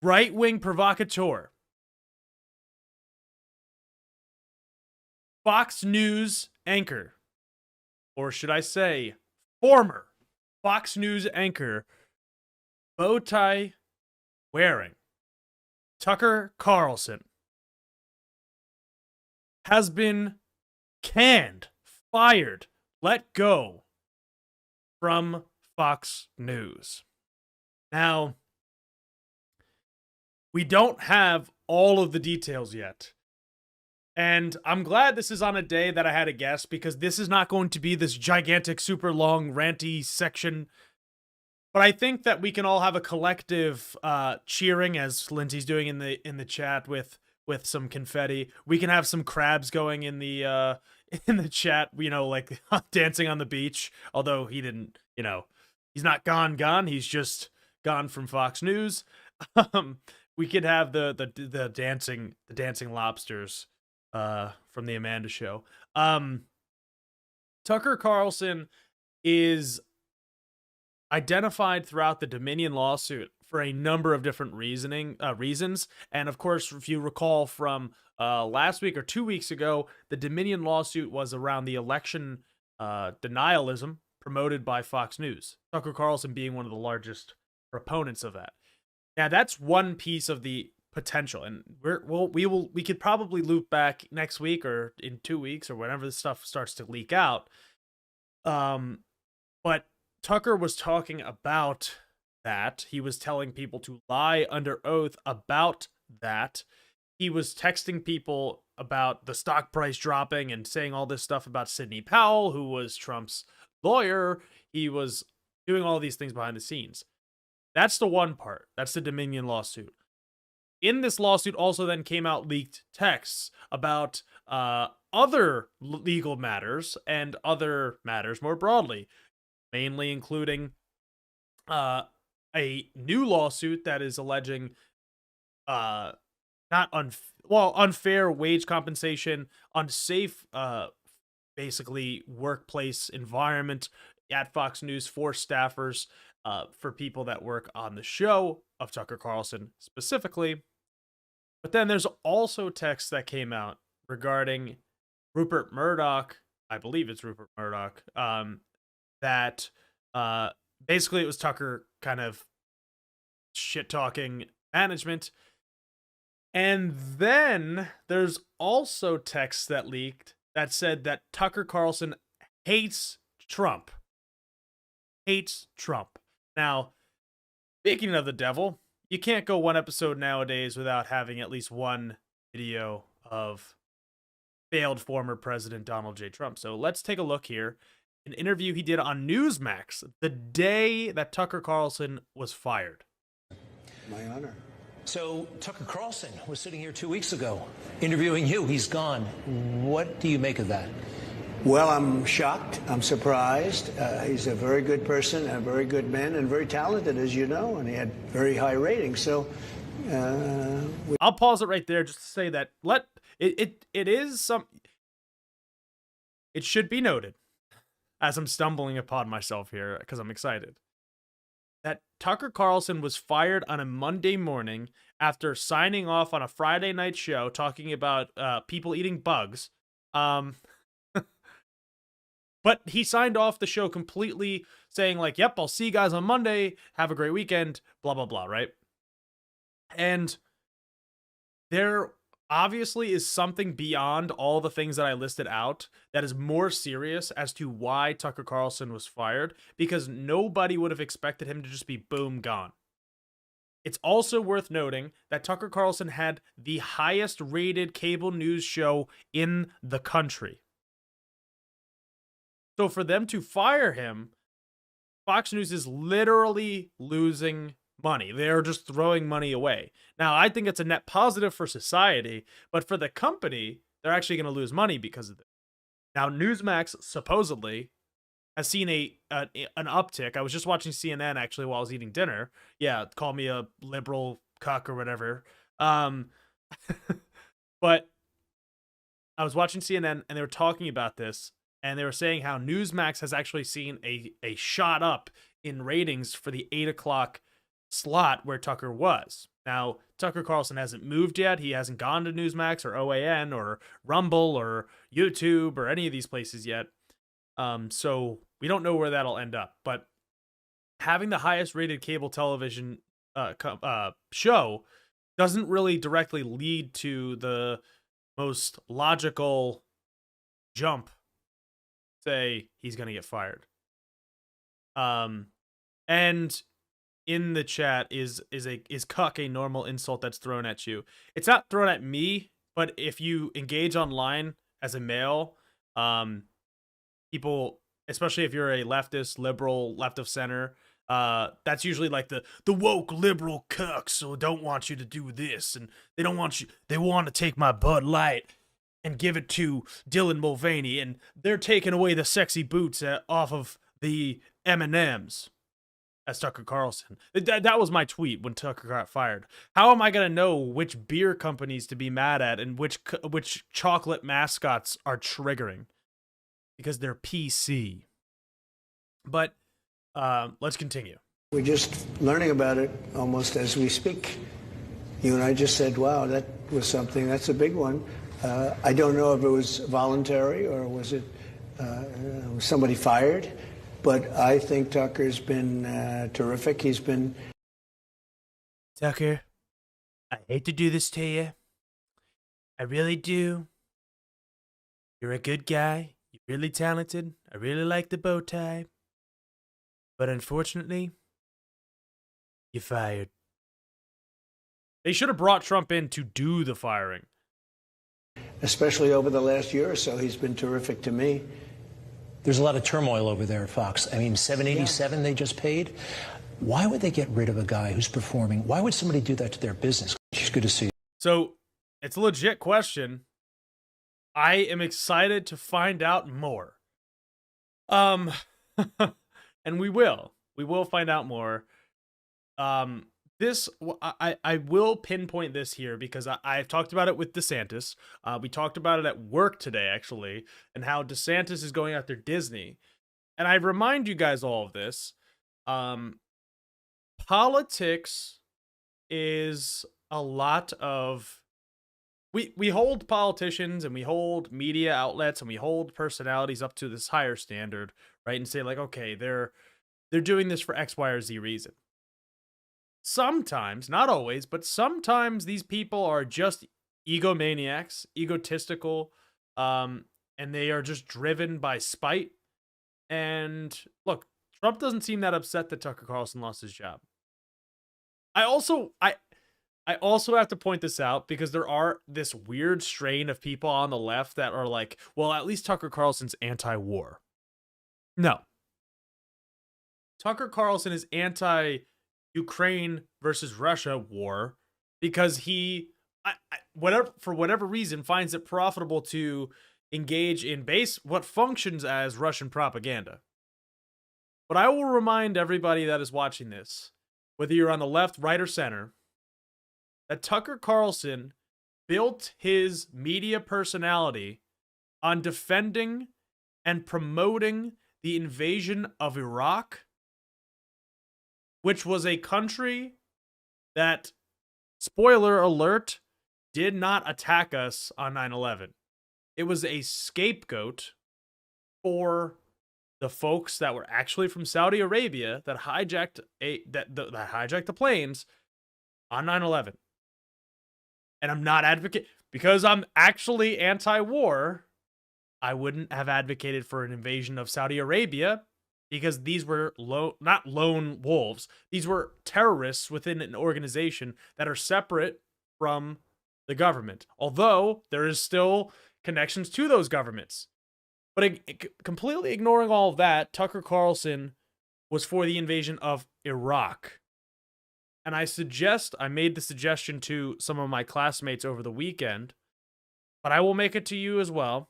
right-wing provocateur, Fox News anchor, or should I say, former Fox News anchor, bow tie wearing Tucker Carlson has been canned, fired, let go from Fox News. Now, we don't have all of the details yet. And I'm glad this is on a day that I had a guest, because this is not going to be this gigantic, super long, ranty section. But I think that we can all have a collective cheering, as Lindsay's doing in the chat with some confetti. We can have some crabs going in the chat, like dancing on the beach. Although he didn't, he's not gone. He's just gone from Fox News. We could have the dancing lobsters from the Amanda Show. Tucker Carlson is identified throughout the Dominion lawsuit for a number of different reasons. And of course, if you recall from last week or 2 weeks ago, the Dominion lawsuit was around the election denialism promoted by Fox News. Tucker Carlson being one of the largest proponents of that. Now, that's one piece of the potential, and we could probably loop back next week or in 2 weeks or whenever this stuff starts to leak out. But Tucker was talking about that. He was telling people to lie under oath about that. He was texting people about the stock price dropping and saying all this stuff about Sidney Powell, who was Trump's lawyer. He was doing all these things behind the scenes. That's the one part. That's the Dominion lawsuit. In this lawsuit also then came out leaked texts about other legal matters and other matters more broadly, mainly including a new lawsuit that is alleging unfair wage compensation, unsafe basically workplace environment at Fox News for staffers, for people that work on the show of Tucker Carlson specifically. But then there's also texts that came out regarding Rupert Murdoch, I believe it's Rupert Murdoch, that basically it was Tucker kind of shit-talking management. And then there's also texts that leaked that said that Tucker Carlson hates Trump. Hates Trump. Now, speaking of the devil, you can't go one episode nowadays without having at least one video of failed former President Donald J. Trump. So let's take a look here. An interview he did on Newsmax the day that Tucker Carlson was fired. My honor. So Tucker Carlson was sitting here 2 weeks ago interviewing you. He's gone. What do you make of that? Well, I'm shocked. I'm surprised. He's a very good person, a very good man, and very talented, as you know, and he had very high ratings. So I'll pause it right there just to say that it should be noted, as I'm stumbling upon myself here because I'm excited, that Tucker Carlson was fired on a Monday morning after signing off on a Friday night show talking about people eating bugs. But he signed off the show completely saying like, yep, I'll see you guys on Monday. Have a great weekend, blah, blah, blah, right? And there obviously is something beyond all the things that I listed out that is more serious as to why Tucker Carlson was fired, because nobody would have expected him to just be boom, gone. It's also worth noting that Tucker Carlson had the highest rated cable news show in the country. So for them to fire him, Fox News is literally losing money. They're just throwing money away. Now, I think it's a net positive for society, but for the company, they're actually going to lose money because of it. Now, Newsmax supposedly has seen an uptick. I was just watching CNN actually while I was eating dinner. Yeah, call me a liberal cuck or whatever. But I was watching CNN and they were talking about this. And they were saying how Newsmax has actually seen a shot up in ratings for the 8 o'clock slot where Tucker was. Now, Tucker Carlson hasn't moved yet. He hasn't gone to Newsmax or OAN or Rumble or YouTube or any of these places yet. So we don't know where that'll end up. But having the highest rated cable television show doesn't really directly lead to the most logical jump. Say he's going to get fired. And in the chat is cuck a normal insult that's thrown at you? It's not thrown at me, but if you engage online as a male, people, especially if you're a leftist, liberal, left of center, that's usually like the woke liberal cucks who don't want you to do this, and they want to take my Bud Light and give it to Dylan Mulvaney, and they're taking away the sexy boots off of the M&Ms. That's Tucker Carlson. That was my tweet when Tucker got fired. How am I going to know which beer companies to be mad at and which chocolate mascots are triggering? Because they're PC. But let's continue. We're just learning about it almost as we speak. You and I just said, wow, that was something. That's a big one. I don't know if it was voluntary or was it somebody fired. But I think Tucker's been terrific. He's been... Tucker, I hate to do this to you. I really do. You're a good guy. You're really talented. I really like the bow tie. But unfortunately, you're fired. They should have brought Trump in to do the firing. Especially over the last year or so, he's been terrific to me. There's a lot of turmoil over there at Fox. I mean, $787 they just paid. Why would they get rid of a guy who's performing? Why would somebody do that to their business? It's good to see you. So it's a legit question. I am excited to find out more. And we will find out more. I will pinpoint this here because I've talked about it with DeSantis. We talked about it at work today, actually, and how DeSantis is going after Disney. And I remind you guys all of this. Politics is a lot of... We hold politicians and we hold media outlets and we hold personalities up to this higher standard, right? And say like, okay, they're doing this for X, Y, or Z reason. Sometimes, not always, but sometimes these people are just egomaniacs, egotistical, and they are just driven by spite. And look, Trump doesn't seem that upset that Tucker Carlson lost his job. I also have to point this out because there are this weird strain of people on the left that are like, well, at least Tucker Carlson's anti-war. No. Tucker Carlson is anti-Ukraine versus Russia war because he, for whatever reason, finds it profitable to engage in what functions as Russian propaganda. But I will remind everybody that is watching this, whether you're on the left, right, or center, that Tucker Carlson built his media personality on defending and promoting the invasion of Iraq, which was a country that, spoiler alert, did not attack us on 9/11. It was a scapegoat for the folks that were actually from Saudi Arabia that hijacked the planes on 9/11. And I'm not advocate because I'm actually anti-war. I wouldn't have advocated for an invasion of Saudi Arabia because these were not lone wolves. These were terrorists within an organization that are separate from the government. Although there is still connections to those governments. But completely ignoring all of that, Tucker Carlson was for the invasion of Iraq. And I made the suggestion to some of my classmates over the weekend, but I will make it to you as well.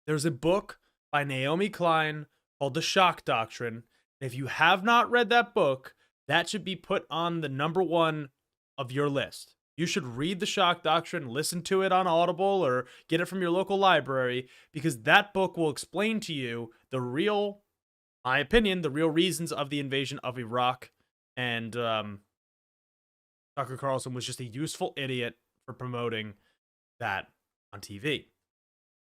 There's a book by Naomi Klein called The Shock Doctrine. If you have not read that book, that should be put on the #1 of your list. You should read The Shock Doctrine, listen to it on Audible, or get it from your local library, because that book will explain to you the real reasons of the invasion of Iraq. And Tucker Carlson was just a useful idiot for promoting that on TV.